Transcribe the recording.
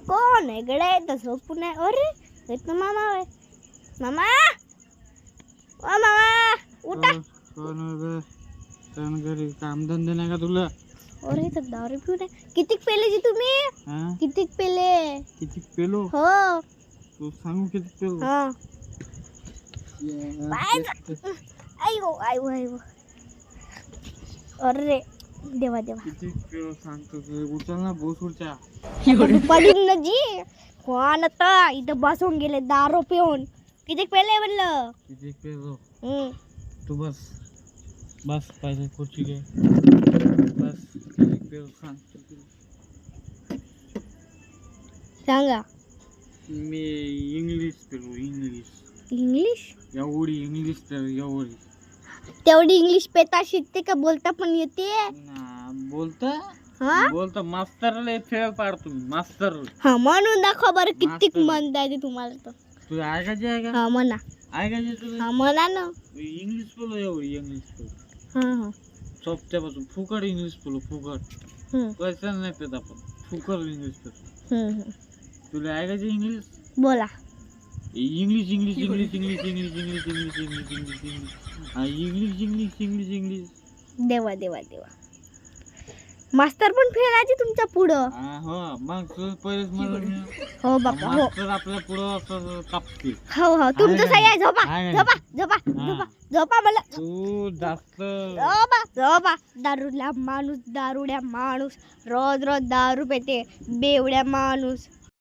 कोण आहे गड्या तर झोपून आहे. अरे इथं मामा आहे. मामा ओ मामा उठा. घरी कामधंदे नाही का तुला? अरे इथं दारू पिऊन आहे. किती पेले जी तुम्ही? किती पेले? किती पेलो? हो तू सांगू किती पेलो? हा आयो आयो आयो. अरे देवा देवा. किती पेलो सांगतो उचल ना बोसूरच्या. पडून ना जी कोण आता इथं बसून गेले दारू पिऊन. किती पेले म्हणलं? किती पेलो? तू बस बस पाहिजे खुर्ची घे. बस किती पेलो सांगतो. सांगा. मी इंग्लिश पेलो. इंग्लिश एवढी इंग्लिश पेलो एवढी. तेवढी इंग्लिश पेता शिकते का बोलता पण येते? बोलता मास्तरला फेल पाडतो मास्तर. हा म्हणून दाखवा बरं किती मन द्यायचे तुम्हाला. तर तू ऐकायची आहे का? हा म्हणा. ऐकायची तुला? हा म्हणा ना. इंग्लिश बोलो एवढी इंग्लिश बोलो. हा सोपत्यापासून फुकट इंग्लिश बोलो फुकट. पैसा नाही पेत आपण फुकट इंग्लिश पेतो. तुला ऐकायची इंग्लिश? बोला. English English English English English English English English English English English English English. देवा देवा देवा. मास्तर पण फेलायचे तुमच्या पुढं. हो मग तू पहिलेच मला. हो बापा हो. मास्तर आपल्या पुढं असं कापते. हो हो तुमचं सही आहे. झोपा झोपा झोपा झोपा झोपा मला. तू जास्त झोपा झोपा. दारूला माणूस दारुड्या माणूस रोज रोज दारू पेते बेवड्या माणूस.